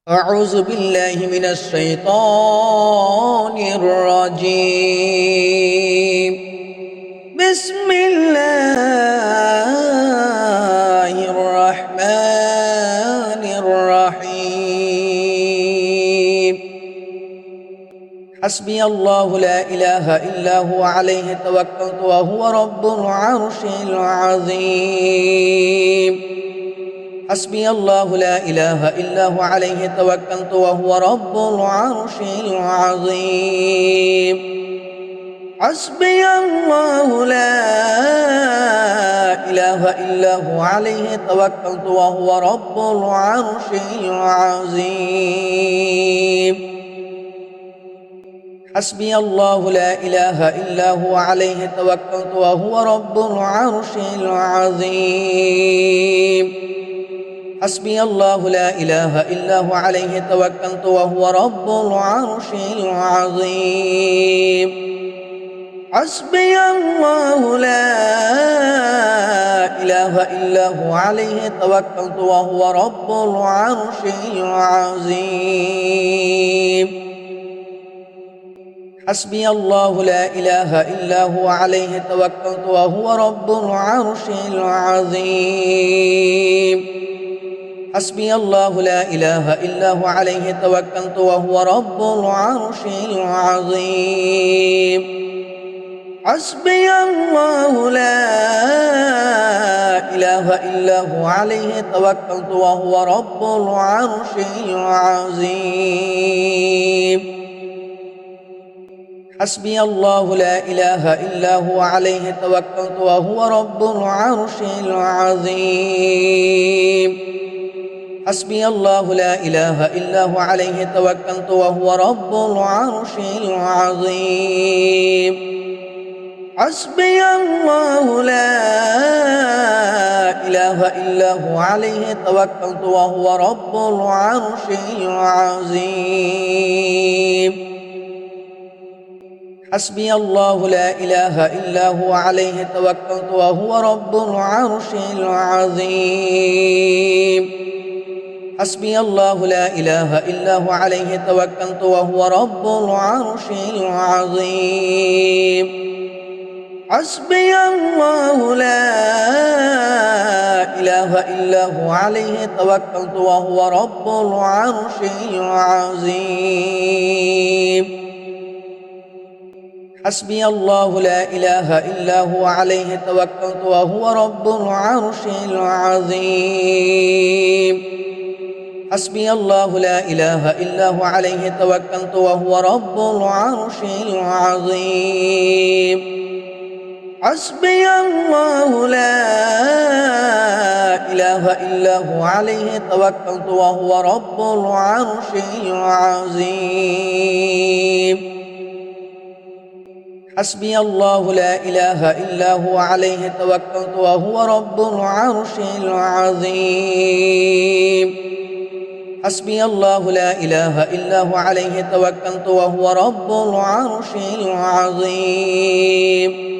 أعوذ بالله من الشيطان الرجيم. بسم الله الرحمن الرحيم. حسبي الله لا إله إلا هو عليه توكلت وهو رب العرش العظيم. حسبي الله لا إله إلا هو عليه توكلت وهو رب العرش العظيم. حسبي الله لا إله إلا هو عليه توكلت وهو رب العرش العظيم. حسبي الله لا إله إلا هو عليه توكلت وهو رب العرش العظيم. حسبي الله لا إله إلا هو عليه توكلت وهو رب العرش العظيم. حسبي الله لا إله إلا هو عليه توكلت وهو رب العرش العظيم. حسبي الله لا إله إلا هو عليه توكلت وهو رب العرش العظيم. حسبي الله لا إله إلا هو عليه توكلت وهو رب العرش العظيم. حسبي الله لا إله إلا هو عليه توكلت وهو رب العرش العظيم. حسبي الله لا إله إلا هو عليه توكلت وهو رب العرش العظيم. حسبي الله لا إله إلا هو عليه توكلت وهو رب العرش العظيم. حسبي الله لا إله إلا هو عليه توكلت وهو رب العرش العظيم. حسبي الله لا إله إلا هو عليه توكلت وهو رب العرش العظيم. حسبي الله لا إله إلا هو عليه توكلت وهو رب العرش العظيم. حسبي الله لا إله إلا هو عليه توكلت وهو رب العرش العظيم. حسبي الله لا إله إلا هو عليه توكلت وهو رب العرش العظيم. حسبي الله لا إله إلا هو عليه توكلت وهو رب العرش العظيم. حسبي الله لا إله إلا هو عليه توكلت وهو رب العرش العظيم. حسبي الله لا إله إلا هو عليه توكلت وهو رب العرش العظيم. حسبي الله لا إله إلا هو عليه توكلت وهو رب العرش العظيم.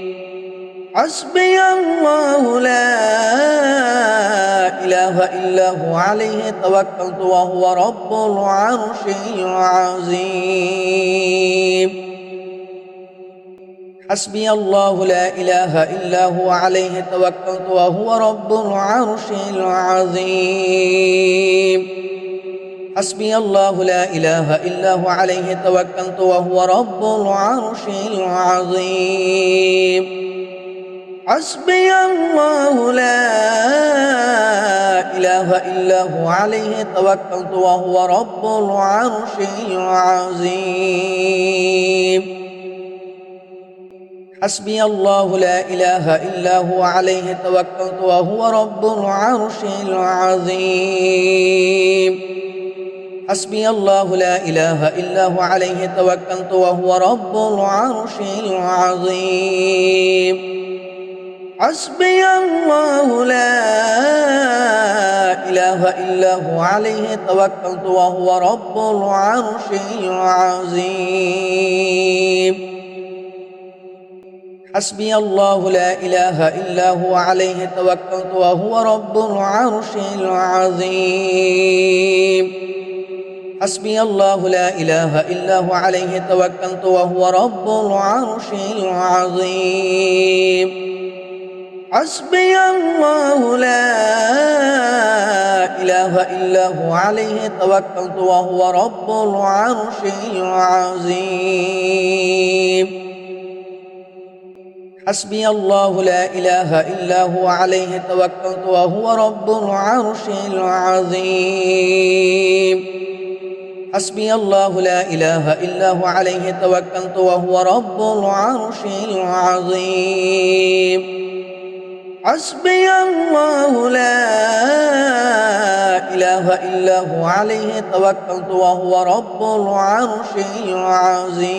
حسبي الله لا إله إلا هو عليه توكلت وهو رب العرش العظيم. حسبي الله لا إله إلا هو عليه توكلت وهو رب العرش العظيم. حسبي الله لا إله إلا هو عليه توكلت وهو رب العرش العظيم. حسبي الله لا إله إلا هو عليه توكلت وهو رب العرش العظيم. حسبي الله لا إله إلا هو عليه توكلت وهو رب العرش العظيم. حسبي الله لا إله إلا هو عليه توكلت وهو رب العرش العظيم. حسبي الله لا إله إلا هو عليه توكلت وهو رب العرش العظيم. حسبي الله لا إله إلا هو عليه توكلت وهو رب العرش العظيم. حسبي الله لا إله إلا هو عليه توكلت وهو رب العرش العظيم. حسبي الله لا إله إلا هو عليه توكلت وهو رب العرش العظيم. حسبي الله لا إله إلا هو عليه توكلت وهو رب العرش العظيم. حسبي الله لا إله إلا هو عليه توكلت وهو رب العرش العظيم. حسبي الله لا إله إلا هو عليه توكلت وهو رب العرش العظيم.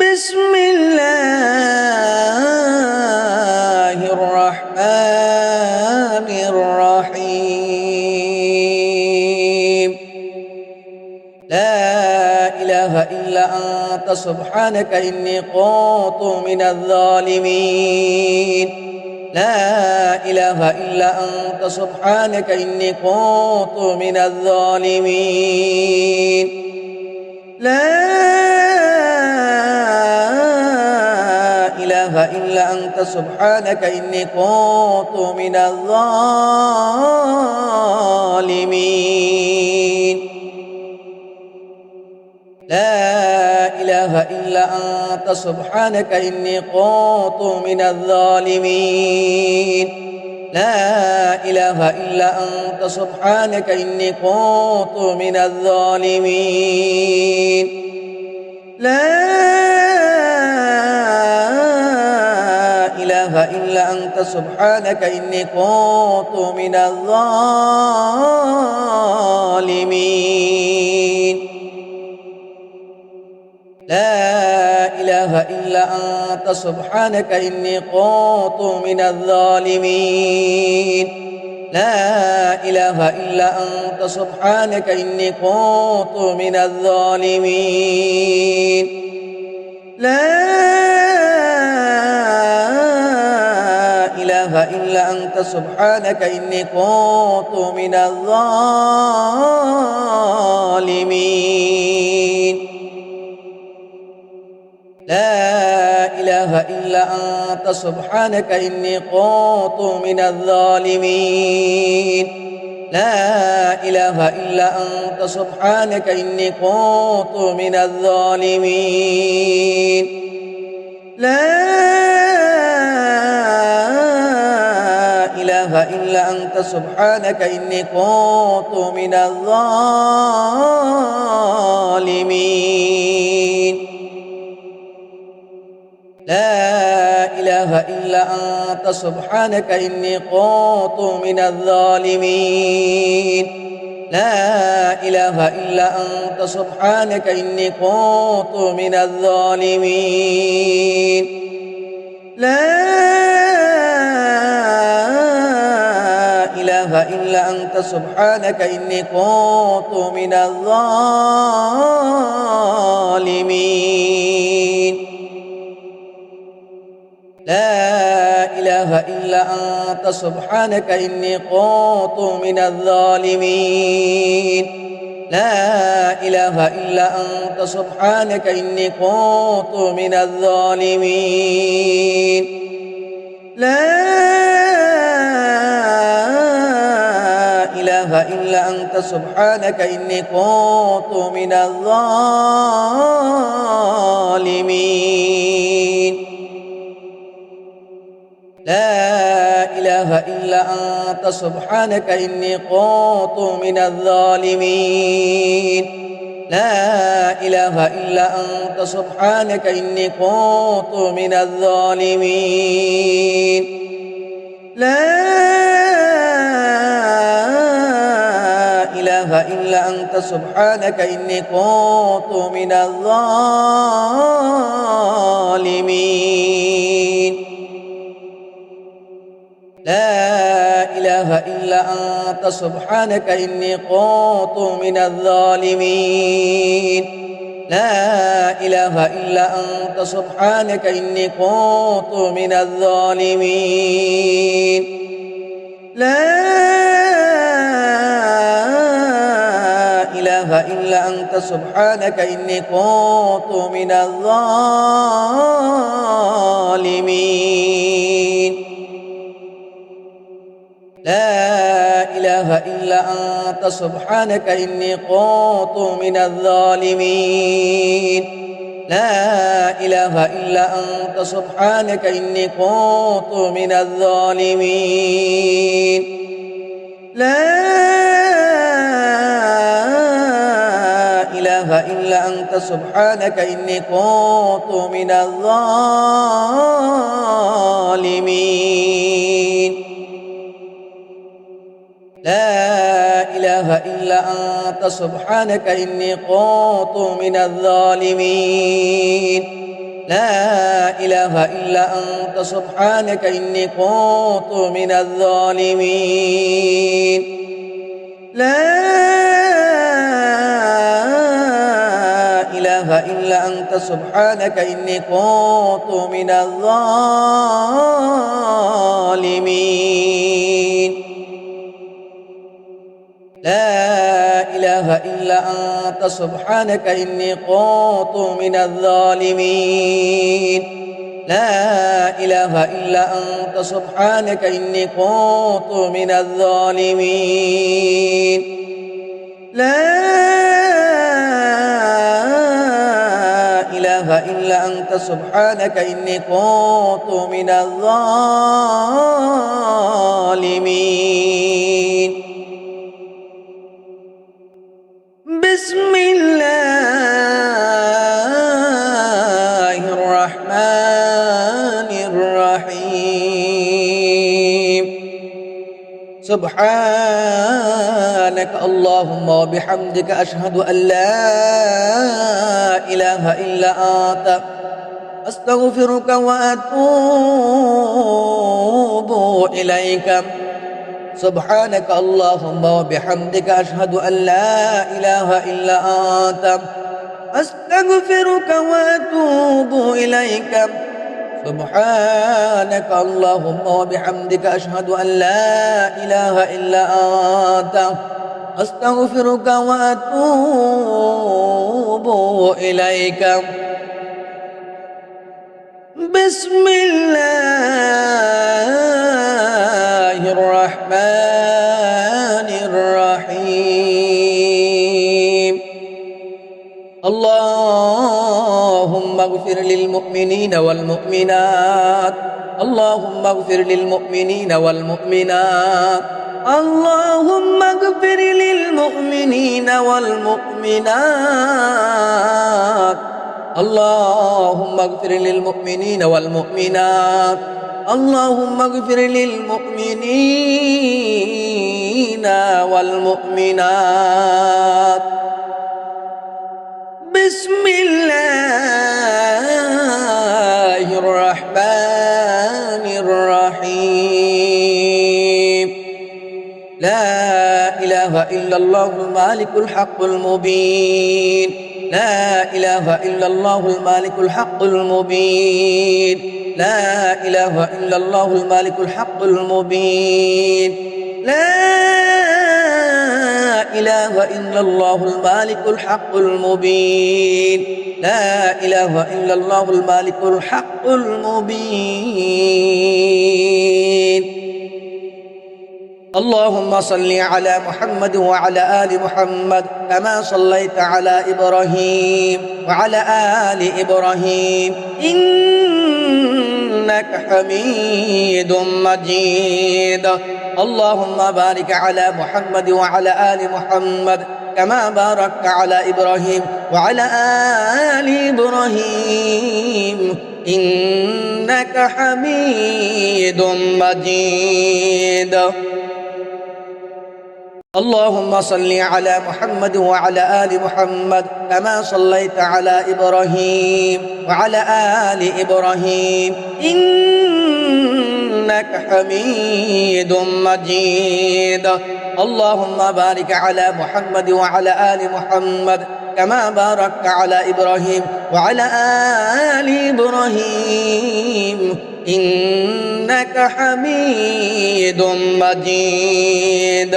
بسم الله الرحمن الرحيم. لا إله إلا أنت سبحانك إني كنت من الظالمين. لا إله إلا أنت سبحانك إني كنت من الظالمين. لا إله إلا أنت سبحانك إني كنت من الظالمين. لا إله إلا أنت سبحانك إني كنت من الظالمين. لا إله إلا أنت سبحانك إني كنت من الظالمين. لا إله إلا أنت سبحانك إني كنت من الظالمين. لا إله إلا أنت سبحانك إني كنت من الظالمين. لا إله إلا أنت سبحانك إني كنت من الظالمين. لا إله إلا أنت سبحانك إني كنت من الظالمين. لا إله إلا أنت سبحانك إني كنت من الظالمين. لا إله إلا أنت سبحانك إني كنت من الظالمين. لا إله إلا أنت سبحانك إني كنت من الظالمين. لا إله إلا أنت سبحانك إني كنت من الظالمين. لا إله إلا أنت سبحانك إني كنت من الظالمين. لا إله إلا أنت سبحانك إني كنت من الظالمين. لا إله إلا أنت سبحانك إني كنت من الظالمين. لا إله إلا أنت سبحانك إني كنت من الظالمين. لا إله إلا أنت سبحانك إني كنت من الظالمين. لا إله إلا أنت سبحانك إني كنت من الظالمين. لا إله إلا أنت سبحانك إني كنت من الظالمين. لا إله إلا أنت سبحانك إني كنت من الظالمين. لا إله إلا أنت سبحانك إني كنت من الظالمين. لا إله إلا أنت سبحانك إني كنت من الظالمين. لا إلا أنت سبحانك إني كنت من الظالمين لا إله إلا أنت سبحانك إني كنت من الظالمين لا إله إلا أنت سبحانك إني كنت من الظالمين لا إله إلا أنت سبحانك إني كنت من الظالمين لا إله إلا أنت سبحانك إني كنت من الظالمين لا إله إلا أنت سبحانك إني كنت من الظالمين لا إله إلا أنت سبحانك إني كنت من الظالمين لا إله إلا أنت سبحانك إني كنت من الظالمين لا إله إلا أنت سبحانك إني كنت من الظالمين لا إله إلا أنت سبحانك إني كنت من الظالمين بسم الله الرحمن الرحيم سبحانك اللهم وبحمدك أشهد أن لا إله إلا أنت أستغفرك وأتوب إليك سبحانك اللهم وبحمدك أشهد أن لا إله إلا أنت أستغفرك وأتوب إليك سبحانك اللهم وبحمدك أشهد أن لا إله إلا أنت أستغفرك وأتوب إليك بسم الله الرحمن الرحيم اللهم اغفر للمؤمنين والمؤمنات اللهم اغفر للمؤمنين والمؤمنات اللهم اغفر للمؤمنين والمؤمنات اللهم اغفر للمؤمنين والمؤمنات اللهم اغفر للمؤمنين والمؤمنات بسم الله الرحمن الرحيم لا إله إلا الله المالك الحق المبين لا إله إلا الله المالك الحق المبين لا إله إلا الله المالك الحق المبين لا إله إلا الله المالك الحق المبين لا إله إلا الله المالك الحق المبين اللهم صل على محمد وعلى آل محمد كما صليت على إبراهيم وعلى آل إبراهيم إنك حميد مجيد اللهم بارك على محمد وعلى آل محمد كما باركت على إبراهيم وعلى آل إبراهيم إنك حميد مجيد اللهم صل على محمد وعلى آل محمد كما صليت على إبراهيم وعلى آل إبراهيم إنك حميد مجيد اللهم بارك على محمد وعلى آل محمد كما باركت على إبراهيم وعلى آل إبراهيم إنك حميد مجيد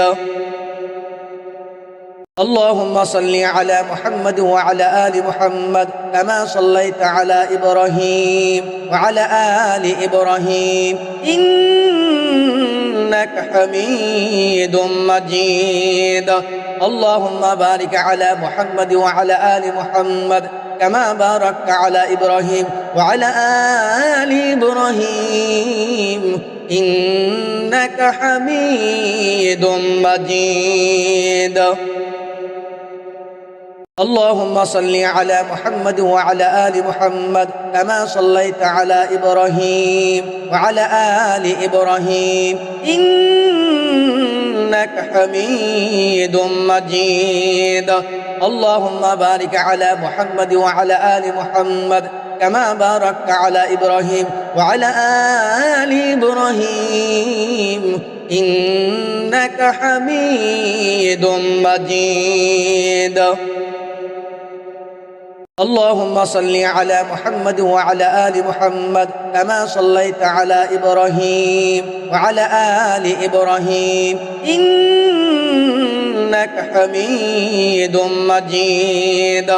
اللهم صل على محمد وعلى آل محمد كما صليت على إبراهيم وعلى آل إبراهيم إنك حميد مجيد. اللهم بارك على محمد وعلى آل محمد كما باركت على إبراهيم وعلى آل إبراهيم إنك حميد مجيد. اللهم صل على محمد وعلى آل محمد كما صليت على إبراهيم وعلى آل إبراهيم إنك حميد مجيد. اللهم بارك على محمد وعلى آل محمد كما باركت على إبراهيم وعلى آل إبراهيم إنك حميد مجيد. اللهم صل على محمد وعلى آل محمد كما صليت على إبراهيم وعلى آل إبراهيم إنك حميد مجيد.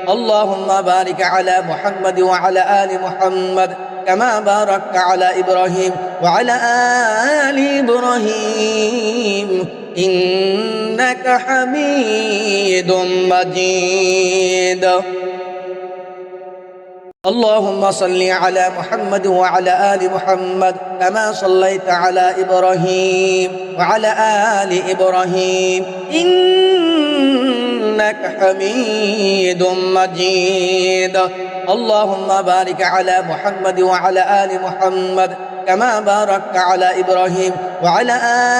اللهم بارك على محمد وعلى آل محمد كما باركت على إبراهيم وعلى آل إبراهيم إنك حميد مجيد. اللهم صل على محمد وعلى آل محمد كما صليت على إبراهيم وعلى آل إبراهيم إنك حميد مجيد. اللهم بارك على محمد وعلى آل محمد كما باركت على إبراهيم وعلى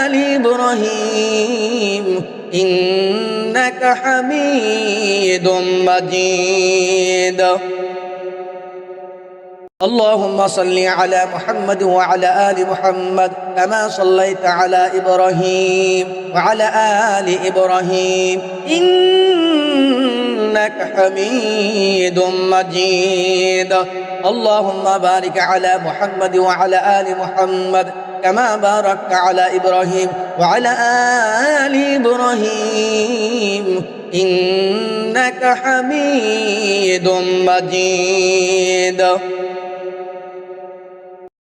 آل إبراهيم إنك حميد مجيد. اللهم صل على محمد وعلى آل محمد كما صليت على إبراهيم وعلى آل إبراهيم إنك حميد مجيد. اللهم بارك على محمد وعلى آل محمد كما باركت على إبراهيم وعلى آل إبراهيم إنك حميد مجيد. اللهم صل على محمد وعلى آل محمد كما صليت على إبراهيم وعلى آل إبراهيم إنك حميد مجيد. اللهم بارك على محمد وعلى آل محمد كما باركت على إبراهيم وعلى آل إبراهيم إنك حميد مجيد.